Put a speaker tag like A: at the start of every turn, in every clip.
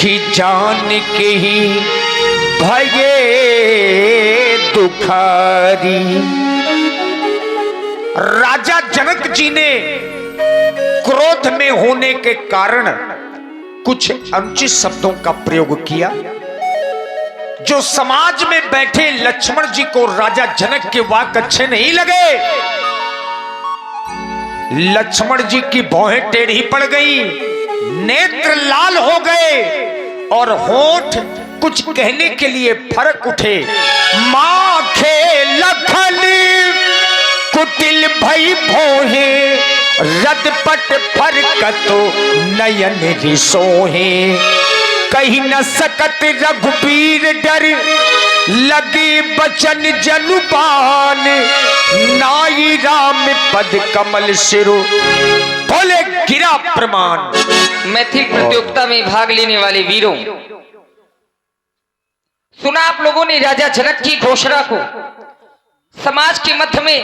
A: देखी जान के ही भये दुखारी। राजा जनक जी ने क्रोध में होने के कारण कुछ अनुचित शब्दों का प्रयोग किया, जो समाज में बैठे लक्ष्मण जी को राजा जनक के वाक्य अच्छे नहीं लगे। लक्ष्मण जी की भौहें टेढ़ी पड़ गई, नेत्र लाल हो गए और होठ कुछ कहने के लिए फरक उठे। माखे लखन कुटिल भई भोहे, रदपट फरकतो नयन रिसोहे। कहीं न सकत रघुबीर डर, लगे बचन जनुबान। नाई राम पद कमल सिरो, बोले गिरा प्रमाण।
B: मैथिली प्रतियोगिता में भाग लेने वाले वीरों, सुना आप लोगों ने राजा जनक की घोषणा को। समाज के मध्य में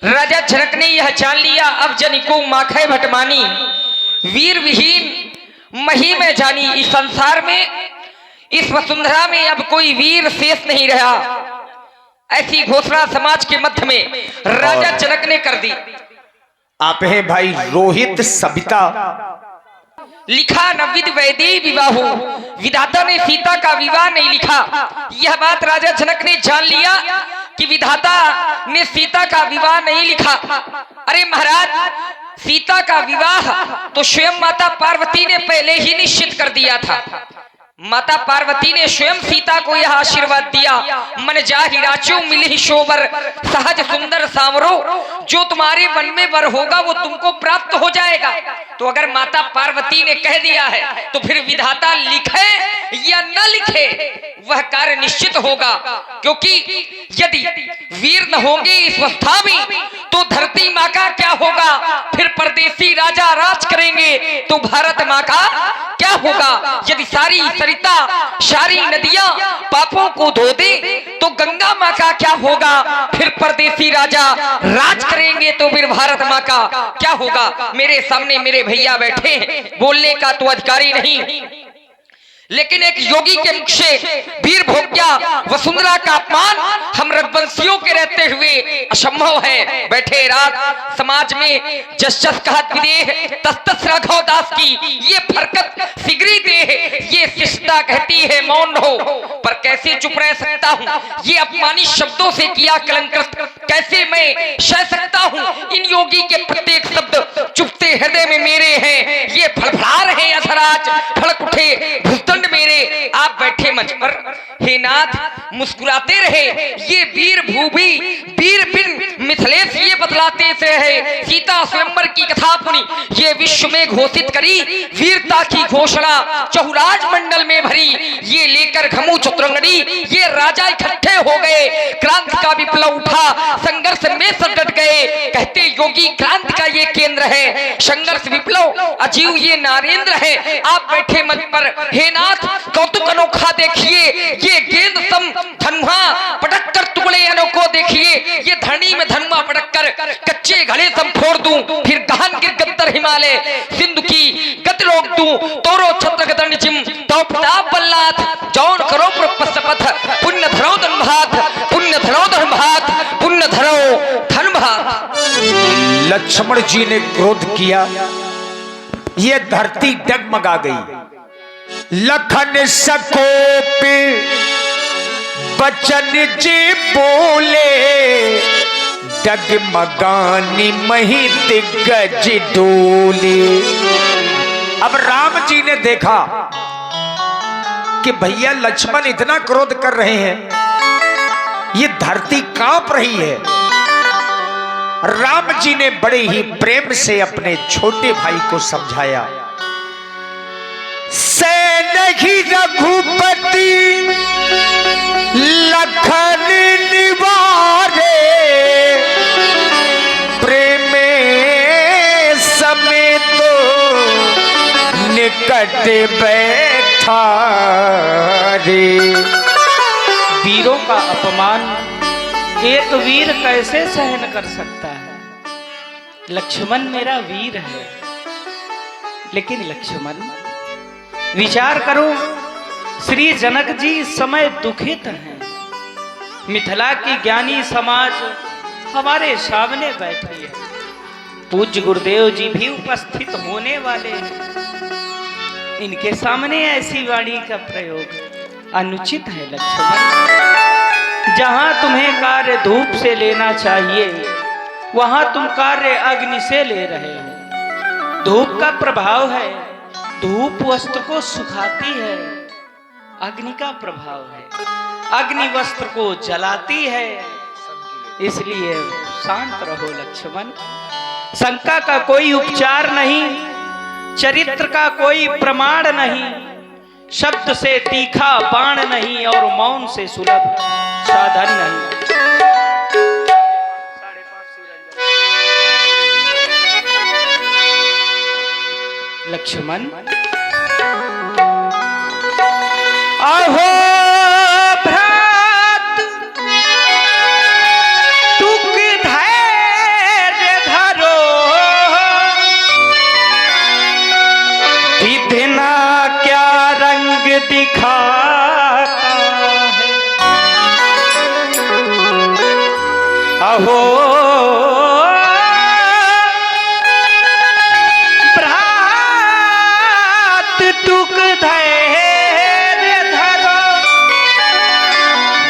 B: राजा जनक ने यह जान लिया, अब जनिको माखै भटमानी, वीर विहीन मही में जानी। इस संसार में, इस वसुंधरा में अब कोई वीर शेष नहीं रहा। ऐसी घोषणा समाज के मध्य में राजा जनक ने कर दी।
A: आप हैं भाई रोहित सविता।
B: लिखा नविद वैदेही विवाहो, विधाता ने सीता का विवाह नहीं लिखा। यह बात राजा जनक ने जान लिया कि विधाता ने सीता का विवाह नहीं लिखा। अरे महाराज, सीता का विवाह तो स्वयं माता पार्वती ने पहले ही निश्चित कर दिया था। माता पार्वती ने स्वयं सीता को यह आशीर्वाद दिया, मन जाहि राचो मिलहि शोबर, सहज सुंदर सांवरो, जो तुम्हारे मन में वर होगा वो तुमको प्राप्त हो जाएगा। तो अगर माता पार्वती ने कह दिया है तो फिर विधाता लिखे या न लिखे वह कार्य निश्चित होगा। क्योंकि यदि वीर न होंगे इस अवस्था में तो धरती माँ का क्या होगा, फिर परदेसी राजा राज करेंगे तो भारत माँ का क्या होगा। यदि सारी सरिता सारी नदियां पापों को धो दे तो गंगा माँ का क्या होगा, फिर परदेसी राजा राज करेंगे तो फिर भारत माँ का क्या होगा। मेरे सामने मेरे भैया बैठे हैं, बोलने का तो अधिकारी नहीं, लेकिन एक योगी के मुख से वीर भोग्या वसुंधरा का अपमान हम रघुवंशियों के रहते हुए असंभव है। बैठे रात समाज में जस जस कहत विदेह, तस तस राघव दास की ये फरकत सिगरी देह। ये शिष्टता कहती है मौन हो, पर कैसे चुप रह सकता हूँ। ये अपमानित शब्दों से किया कलंकृत कैसे मैं सह सकता हूँ। इन योगी के प्रत्येक शब्द चुपते हृदय में मेरे हैं। ये फड़फड़ा रहे असराज, फड़क उठे मेरे। आप बैठे मंच पर हे नाथ मुस्कुराते रहे। ये वीर भूभी वीर बिन मिथिलेश ये बतलाते से है। सीता स्वयंवर की कथा सुनी, ये विश्व में घोषित करी वीरता की घोषणा, चहुराज मंडल में भरी। ये लेकर घमू चतुरंगनी, ये राजा इकट्ठे हो गए। क्रांति का विप्लव उठा, संघर्ष में सब डट गए। कहते योगी क्रांति का ये केंद्र है, संघर्ष विप्लव अजीव ये नारेंद्र है। आप बैठे मंच पर हे नाथ कौतुक अनोखा देखिए। ये गेंद सम धनुहा पटक कर टुकड़े अनोखो देखिए। ये धरनी में धनुआ पटक कर कच्चे घड़े सम फोड़ दूं, फिर गहन गिर गत्तर हिमालय सिंधु की गति रोक दूं। तोरो छत्र गदन जिम तो प्रताप बल्लाथ, जौन करो प्रपस्पथ पुण्य धरो धनभात, पुण्य धरो धनभात, पुण्य धरो धनभात।
A: लक्ष्मण जी ने क्रोध किया, ये धरती डगमगा गई। लखन सकोप बचन जी बोले, डगमगानी मही दिग्गज डोले। अब राम जी ने देखा कि भैया लक्ष्मण इतना क्रोध कर रहे हैं, ये धरती कांप रही है। राम जी ने बड़े ही प्रेम से अपने छोटे भाई को समझाया, से नहीं रघुपति लखन निवारे, प्रेम समेत निकट बैठा रे।
C: वीरों का अपमान एक वीर कैसे सहन कर सकता है। लक्ष्मण मेरा वीर है, लेकिन लक्ष्मण विचार करो, श्री जनक जी इस समय दुखित हैं। मिथिला की ज्ञानी समाज हमारे सामने बैठी है, पूज्य गुरुदेव जी भी उपस्थित होने वाले हैं। इनके सामने ऐसी वाणी का प्रयोग अनुचित है लक्ष्मण। जहां तुम्हें कार्य धूप से लेना चाहिए, वहां तुम कार्य अग्नि से ले रहे हो। धूप का प्रभाव है, धूप वस्त्र को सुखाती है। अग्नि का प्रभाव है, अग्नि वस्त्र को जलाती है। इसलिए शांत रहो लक्ष्मण। शंका का कोई उपचार नहीं, चरित्र का कोई प्रमाण नहीं, शब्द से तीखा बाण नहीं और मौन से सुलभ साधन नहीं। लक्ष्मण अहो भ्रात तुक धैर्य धरो, विधना क्या रंग दिखाता है। अहो तुक धैर्य धरो,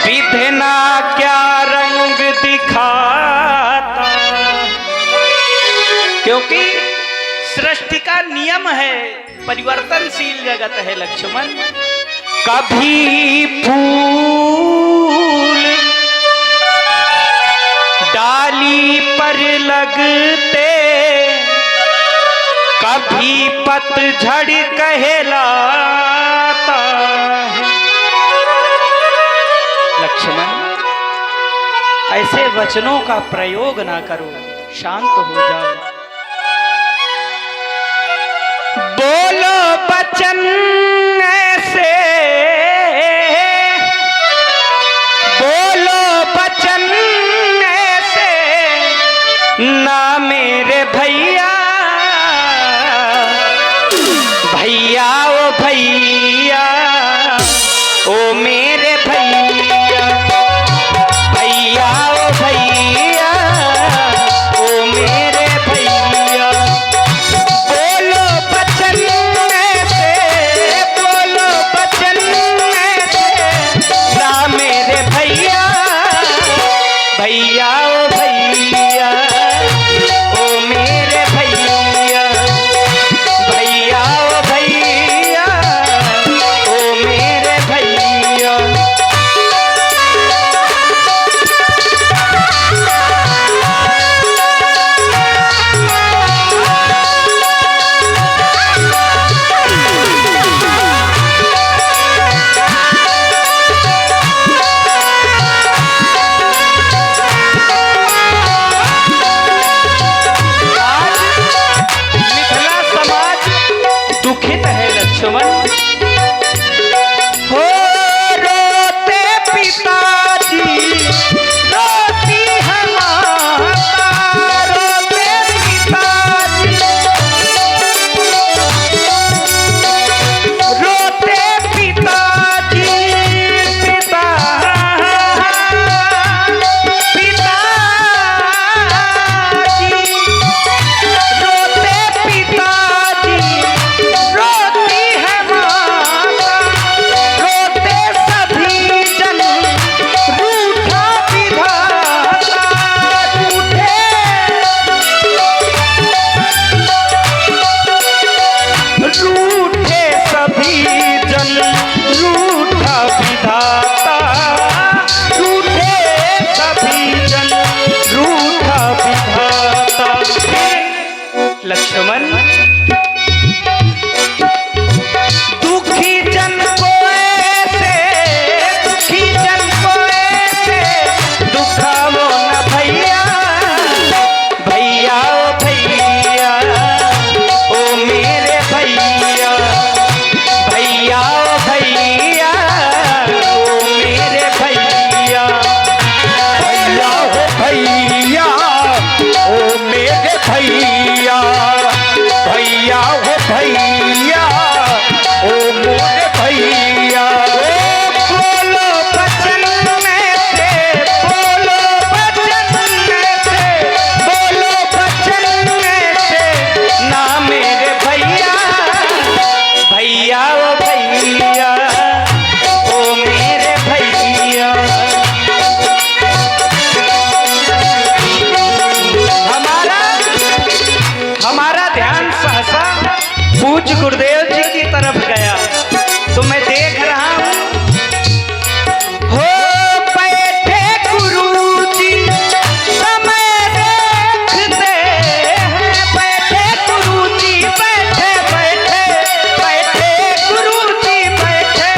C: विधना क्या रंग दिखाता। क्योंकि सृष्टि का नियम है, परिवर्तनशील जगत है लक्ष्मण। कभी फूल डाली पर लगते, कभी पतझड़ कहलाता है। लक्ष्मण ऐसे वचनों का प्रयोग ना करो, शांत हो जाओ। बोलो वचन ऐसे, बोलो वचन ऐसे ना मेरे भैया, भैया ओ भैया, ओ मेरे भैया, भैया ओ भैया, ओ मेरे भैया। बोलो वचन ऐसे, बोलो वचन ऐसे ना मेरे भैया, भैया ओ भैया, ओ मेरे भैया, भैया ओ भैया, ओ मेरे भैया। मिथिला समाज दुखित है लक्ष्मण। हो रोते पिताजी, रोती है माता, रोते पिताजी, रोते पिताजी, पिता पिताजी, रोते पिताजी, रोती है माता। पूज्य गुरुदेव जी की तरफ गया तो मैं देख रहा हूँ हो बैठे गुरुजी समय देखते हैं, बैठे गुरुजी बैठे बैठे बैठे गुरुजी बैठे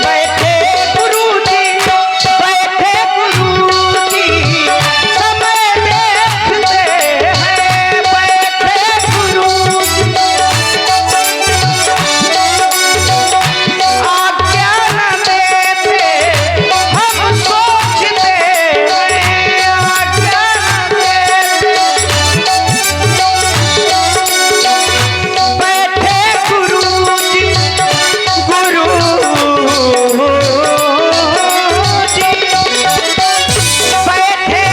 C: बैठे गुरुजी बैठे गुरुजी समय देखते हैं, बैठे गुरुजी आज्ञा न देते हम सोचते हैं, आज्ञा न देते बैठे गुरुजी गुरुजी बैठे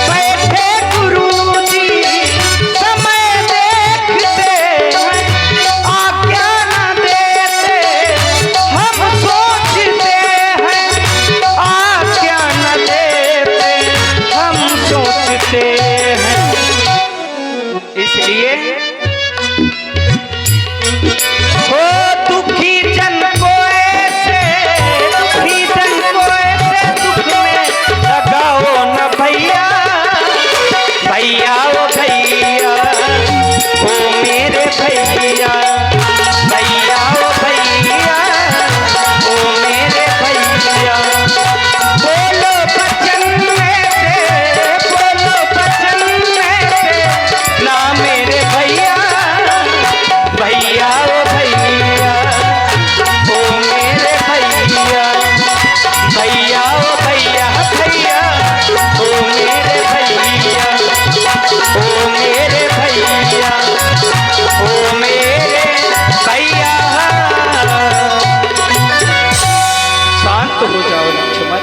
C: बैठे गुरुजी समय देखते हैं, आज्ञा न देते हम सोचते हैं, आज्ञा न देते हम सोचते हैं। इसलिए हो दुखी जन को ऐसे दुखी जन को ऐसे दुख में लगाओ न भैया, भैया ओ भैया ओ मेरे भैया, भैया ओ भैया ओ मेरे भैया, बोलो बचन मेरे, बोलो बचन मेरे ना मेरे भैया, भैया ओ भैया ओ मेरे भैया, भैया ओ भैया भैया ओ मेरे भैया, ओ मेरे भैया ओ मेरे भैया। शांत हो जाओ लक्ष्मण,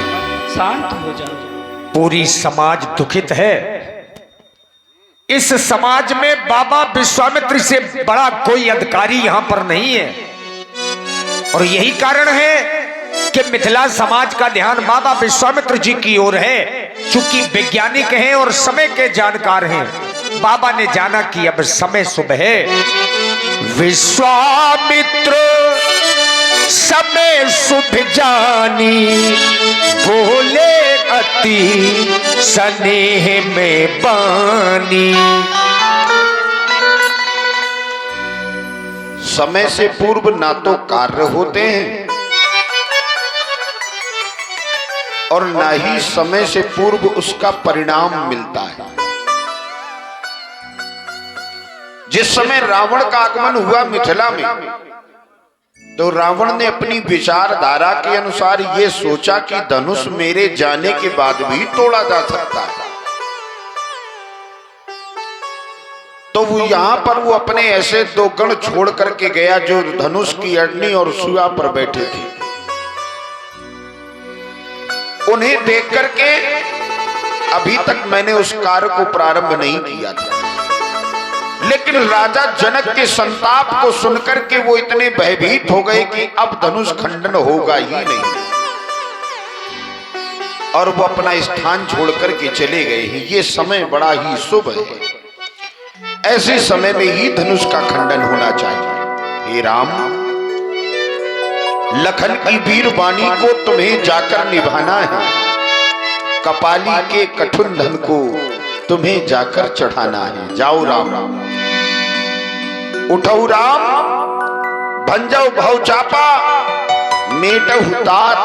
C: शांत हो जाओ।
A: पूरी समाज दुखित है। इस समाज में बाबा विश्वामित्र से बड़ा कोई अधिकारी यहां पर नहीं है, और यही कारण है कि मिथिला समाज का ध्यान बाबा विश्वामित्र जी की ओर है। चूंकि वैज्ञानिक हैं और समय के जानकार हैं, बाबा ने जाना कि अब समय शुभ है। विश्वामित्र समय शुभ जानी, बोले अति स्नेह में बानी।
D: समय से पूर्व ना तो कार्य होते हैं और ना ही समय से पूर्व उसका परिणाम मिलता है। जिस समय रावण का आगमन हुआ मिथिला में, तो रावण ने अपनी विचारधारा के अनुसार ये सोचा कि धनुष मेरे जाने के बाद भी तोड़ा जा सकता है। तो वो यहां पर वो अपने ऐसे दो गण छोड़ करके गया जो धनुष की अग्नि और सुआ पर बैठे थे। उन्हें देख करके अभी तक मैंने उस कार्य को प्रारंभ नहीं किया था, लेकिन राजा जनक के संताप को सुनकर के वो इतने भयभीत हो गए कि अब धनुष खंडन होगा ही नहीं, और वो अपना स्थान छोड़ करके चले गए हैं। ये समय बड़ा ही शुभ है, ऐसे समय में ही धनुष का खंडन होना चाहिए। हे राम, लखन की वीर वाणी को तुम्हें जाकर निभाना है, कपाली के कठुन धन को तुम्हें जाकर चढ़ाना है। जाओ राम, उठो राम, भंजो भव चापा, मेटहु तात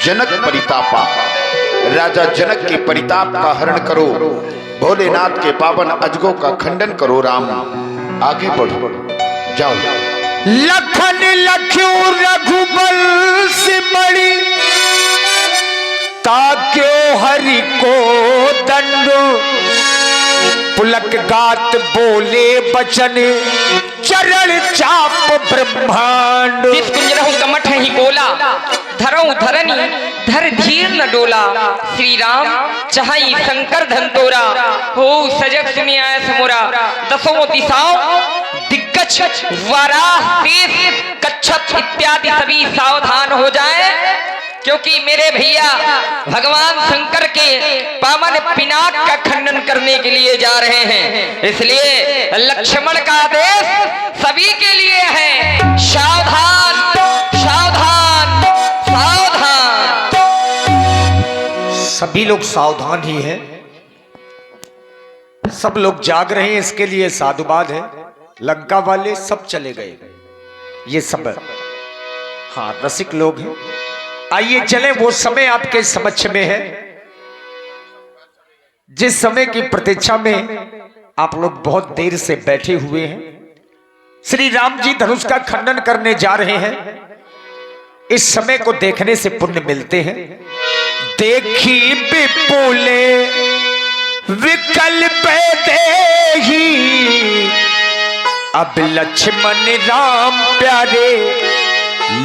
D: जनक परितापा। राजा जनक के परिताप का हरण करो, भोलेनाथ के पावन अजगों का खंडन करो। राम आगे बढ़ो, जाओ।
A: लखन लख्यू रघुबल से बड़ी, ताक्यो हरि को दंड। पुलक गात बोले बचन, चरण चाप ब्रह्मांड।
B: जिस कुंजरहु कमठ ही बोला, धरऊ धरनी धर धीर न डोला। श्री राम चाहई शंकर धन तोरा, हो सजग सुनि आय समोरा। दसों दिशाओं दिग्गज वाराह शेष कच्छप इत्यादि सभी सावधान हो जाए। क्योंकि मेरे भैया भगवान शंकर के पावन पिनाक का खंडन करने के लिए जा रहे हैं। इसलिए लक्ष्मण का आदेश सभी के लिए है, सावधान सावधान सावधान।
A: सभी लोग सावधान ही हैं, सब लोग जाग रहे हैं, इसके लिए साधुवाद है। लंका वाले सब चले गए, ये सब हाँ रसिक लोग हैं। आइए चलें, वो समय आपके समक्ष में है जिस समय की प्रतीक्षा में आप लोग बहुत देर से बैठे हुए हैं। श्री राम जी धनुष का खंडन करने जा रहे हैं। इस समय को देखने से पुण्य मिलते हैं। देखी विपुले विकल्प देही, अब लक्ष्मण राम प्यारे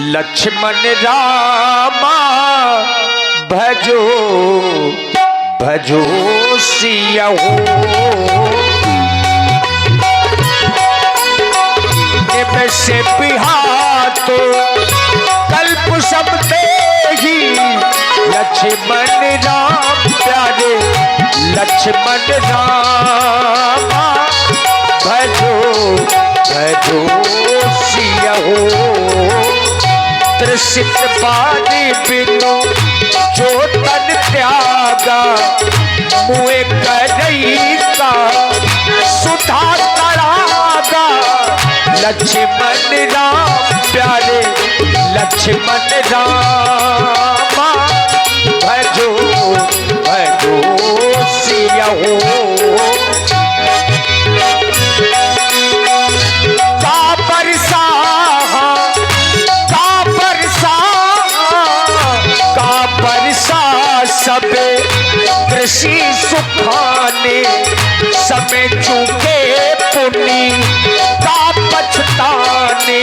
A: लक्ष्मण रामा भजो भजो सिया हो। निमिष बिहातो कल्प सब देही, लक्ष्मण राम प्यारे लक्ष्मण रामा भजो भजो सिया हो। त्रसित बानी बिनु जो तन त्यागा, मुए करई का सुधा तड़ागा। लक्ष्मण राम प्यारे लक्ष्मण रामा भजो भजो सिया हो। सब कृषि सुखाने, समय चूके पुनी का पछताने।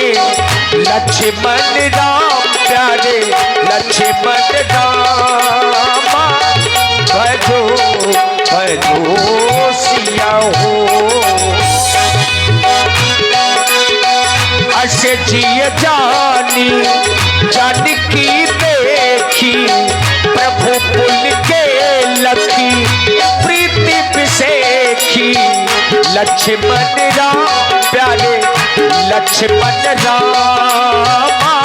A: लक्ष्मण राम प्यारे लक्ष्मण रामा भजो भजो सिया हो। असे जिय जानी जानकी देखी, प्रभु पुल के लखी प्रीति विसेखी। लक्ष्मण राम प्यारे लक्ष्मण रामा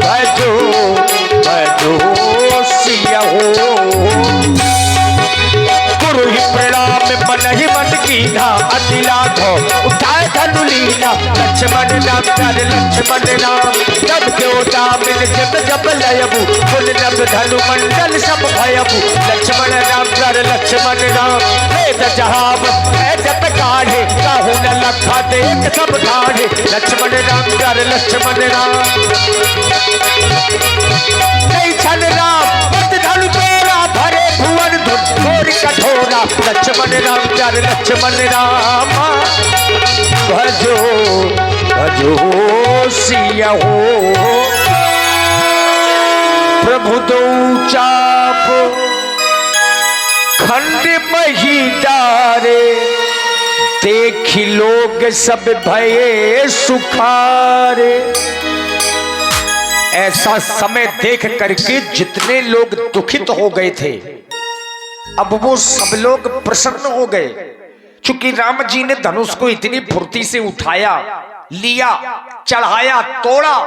A: भजो भजो सिया हो। गुरु ही प्रणाम मन ही मन कीना, अति लाघो उठाए धनु लीना। लक्ष्मण राम प्यारे लक्ष्मण राम, जब क्यों मिल जब जब लयबू, फुल नभ धनु मंडल सब भयबू। लक्ष्मण राम प्यारे लक्ष्मण राम, वेद जहाब है जत काढ़े, काहू न लखा देख सब ढाढ़े। लक्ष्मण राम प्यारे लक्ष्मण राम, नहीं छन राम मत धनु तोरा, भरे भुवन धुन घोर कठोरा। लक्ष्मण राम प्यारे लक्ष्मण रामा भजो भजो सिया हो। प्रभु दो चाप खंड मही डारे, देखी लोग सब भये सुखारे। ऐसा समय देख करके जितने लोग दुखित हो गए थे, अब वो सब लोग प्रसन्न हो गए। चूंकि राम जी ने धनुष को इतनी फुर्ती से उठाया, लिया, चढ़ाया, तोड़ा।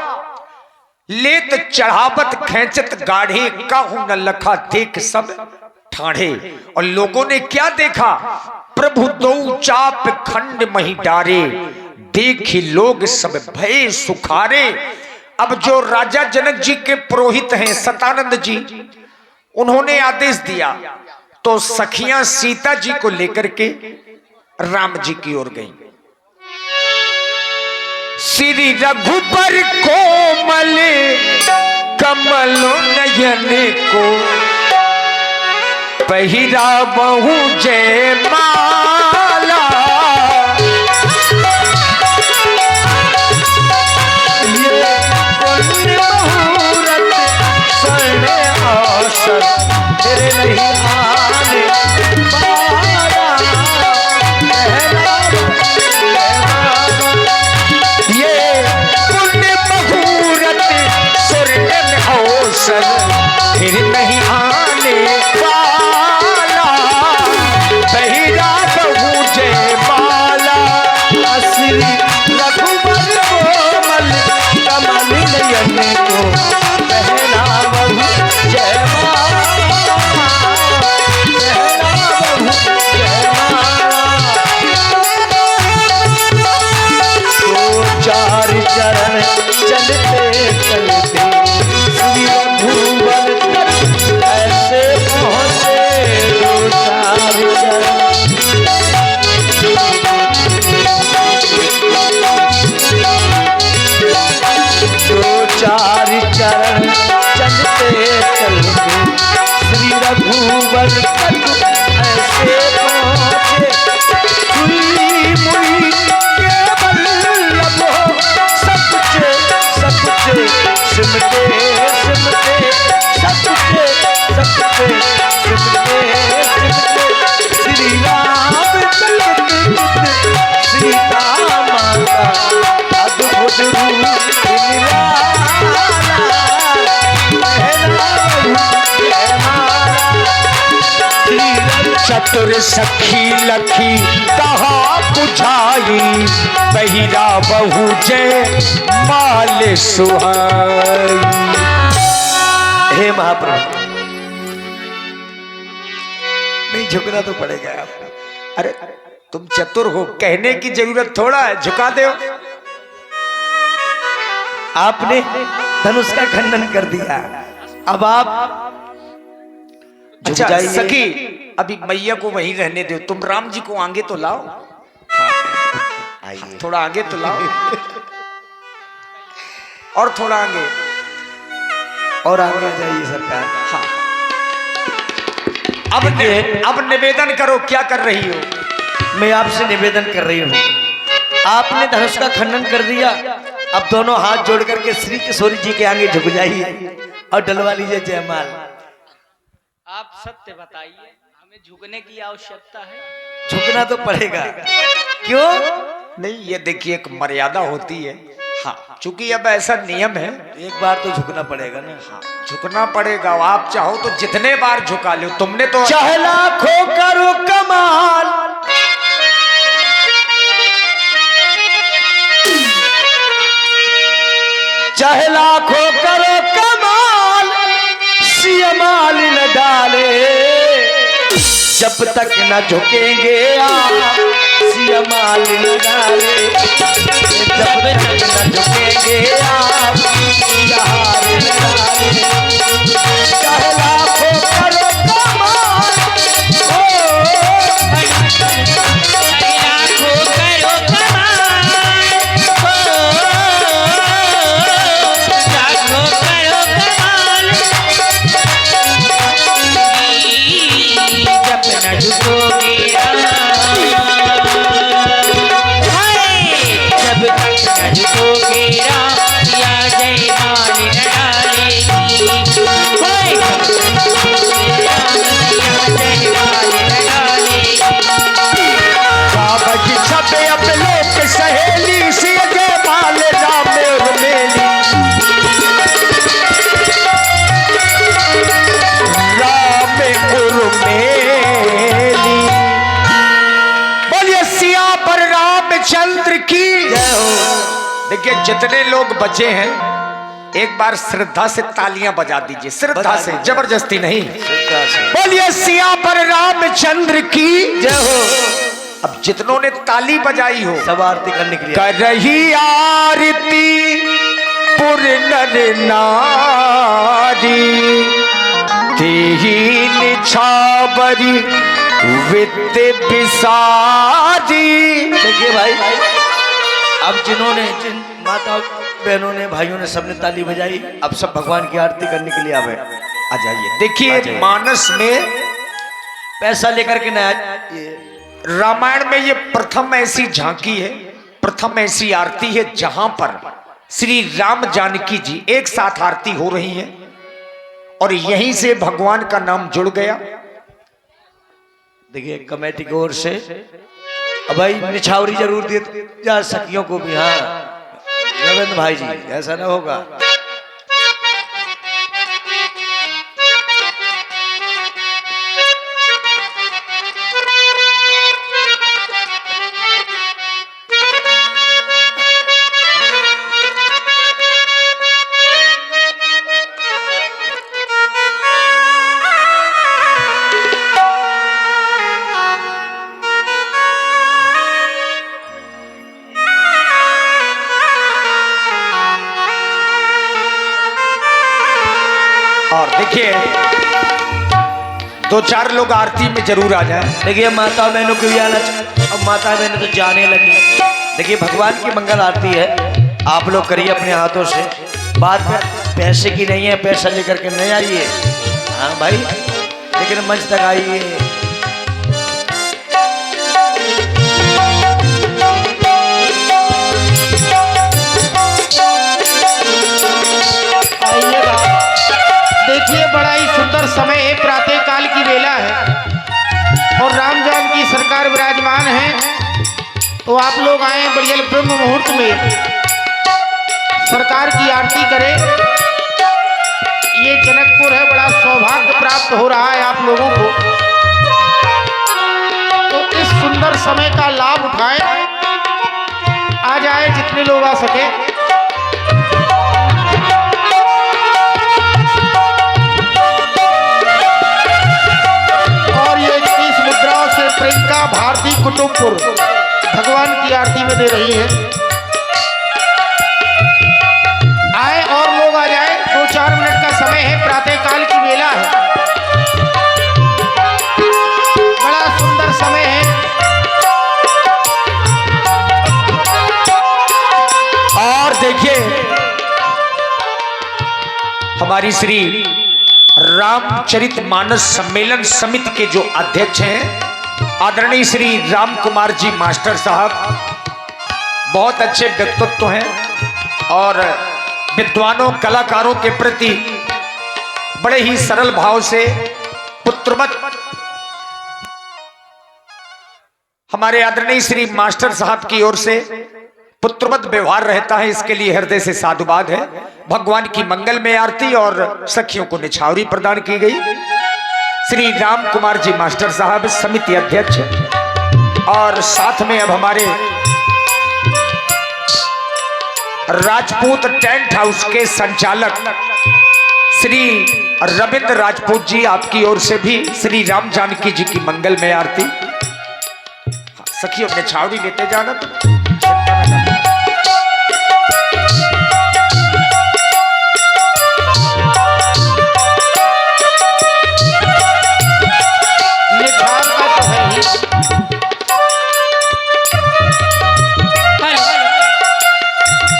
A: लेत चढ़ावत खेचत गाढ़े, काहू न लखा देख सब ठाढ़े। और लोगों ने क्या देखा? प्रभु दो चाप खंड मही डारे, देखी लोग सब भय सुखारे। अब जो राजा जनक जी के पुरोहित हैं सतानंद जी, उन्होंने आदेश दिया तो सखियां सीता जी को लेकर के राम जी की ओर गईं। श्री रघुबर कोमल कमल नयन को, पहिरा बहु जय माला। ये पुण्य मुहूर्त स्वर्ण आसन, तेरे नहीं आने पारा। ये पुण्य मुहूर्त स्वर्ण आसन,
E: श्री रघुवर कोमल कमल नयन को पहनावहु जयमाला, पहनावहु जयमाला। दो चार चरण चलते चलते श्री रघुवर तक ऐसे पहुँचे। दो चार चरण दो चार चरण चलते चलते श्री रघुवर तक ऐसे पहुँचे। हुई मुई केवल लबो सबके सबके सिमटे सिमटे सबके सबके सिमटे सिमटे। श्री राम चरित सीता माता अद्भुत रूप
A: चतुर सखी लखी कहा बुझाई, बहिरा बहु जय माल सुहाई।
E: हे महाप्रभु, नहीं झुकना तो पड़ेगा आपको।
A: अरे तुम चतुर हो, कहने की जरूरत थोड़ा है, झुका दो।
E: आपने धनुष का खंडन कर दिया, अब आप झुक
A: अच्छा
E: जाइए।
A: सखी, अभी मैया को वहीं रहने दो, तुम राम जी को आगे तो लाओ।
E: आइए
A: थोड़ा आगे तो लाओ, और थोड़ा आगे,
E: और आगे आ जाइए सरकार।
A: हाँ। अब निवेदन करो, क्या कर रही हो?
E: मैं आपसे निवेदन कर रही हूँ, आपने धनुष का खंडन कर दिया, अब दोनों हाथ जोड़ करके श्री किशोरी जी के आगे झुक जाइए और डलवा लीजिए जयमाल।
C: आप सत्य बताइए, हमें झुकने की आवश्यकता है?
E: झुकना तो पड़ेगा। क्यों?
A: नहीं, ये देखिए एक मर्यादा होती है। हाँ, चूंकि अब ऐसा नियम है,
E: एक बार तो झुकना पड़ेगा ना।
A: हाँ, झुकना पड़ेगा। आप चाहो तो जितने बार झुका लो, तुमने तो
E: चाहे लाखों करो कमाल, चाहे लाखों करो कमाल, सियमाल न डाले जब तक न झुकेंगे आप, सियमाल न डाले जब तक न झुकेंगे आप, सियहार न डाले। चाहे लाखों करो कमाल,
A: सहेली सी के बाल राम मेली, राम उर्मेली। बोलिए सिया पर रामचंद्र की जय हो। देखिए जितने लोग बचे हैं, एक बार श्रद्धा से तालियां बजा दीजिए, श्रद्धा से, जबरदस्ती नहीं। बोलिए सिया पर रामचंद्र की जय हो। अब जितनों ने ताली बजाई हो,
E: सब आरती करने के लिए
A: कर रही आरती पुर नर नारी, तेही निछावरी विद्य विसारी।
E: देखिए भाई, अब जिन माता बहनों ने, भाइयों ने, सबने ताली बजाई, अब सब भगवान की आरती करने के लिए आवे।
A: आ जाइए। देखिए मानस में
E: पैसा लेकर के ना,
A: रामायण में ये प्रथम ऐसी झांकी है, प्रथम ऐसी आरती है जहां पर श्री राम जानकी जी एक साथ आरती हो रही हैं और यहीं से भगवान का नाम जुड़ गया।
E: देखिए कमेटी की ओर से अब भाई निछावरी जरूर दे जा सखियों को भी। हाँ रविंद्र भाई जी, ऐसा ना होगा।
A: देखिए 2-4 लोग आरती में जरूर आ जाए।
E: देखिए माता बहनों को भी आना चाहिए। अब माता बहनें तो जाने लगी। देखिए भगवान की मंगल आरती है, आप लोग करिए अपने हाथों से। बात में पैसे की नहीं है, पैसा लेकर के नहीं आइए। हाँ भाई, लेकिन मंच तक आइए।
F: आइएगा, देखिए बड़ा ही सुंदर समय है, प्रातः काल की बेला है और राम जानकी सरकार विराजमान है। तो आप लोग आए बढ़िया ब्रह्म मुहूर्त में सरकार की आरती करें। ये जनकपुर है, बड़ा सौभाग्य प्राप्त हो रहा है आप लोगों को। तो इस सुंदर समय का लाभ उठाएं, आ जाए जितने लोग आ सके। और ये इस मुद्राओं से प्रियंका भारती कुटुंबपुर भगवान की आरती में दे रही है। आए और लोग आ जाए, 2-4 मिनट का समय है, प्रातः काल की बेला है, बड़ा सुंदर समय है।
A: और देखिए हमारी श्री रामचरितमानस सम्मेलन समिति के जो अध्यक्ष हैं आदरणीय श्री राम कुमार जी मास्टर साहब, बहुत अच्छे व्यक्तित्व हैं और विद्वानों कलाकारों के प्रति बड़े ही सरल भाव से पुत्रवत हमारे आदरणीय श्री मास्टर साहब की ओर से पुत्रवत व्यवहार रहता है। इसके लिए हृदय से साधुवाद है। भगवान की मंगल में आरती और सखियों को निछावरी प्रदान की गई। श्री राम कुमार जी मास्टर साहब समिति अध्यक्ष और साथ में अब हमारे राजपूत टेंट हाउस के संचालक श्री रविंद्र राजपूत जी, आपकी ओर से भी श्री राम जानकी जी की मंगल में आरती। सखियों ने छावनी लेते जाना।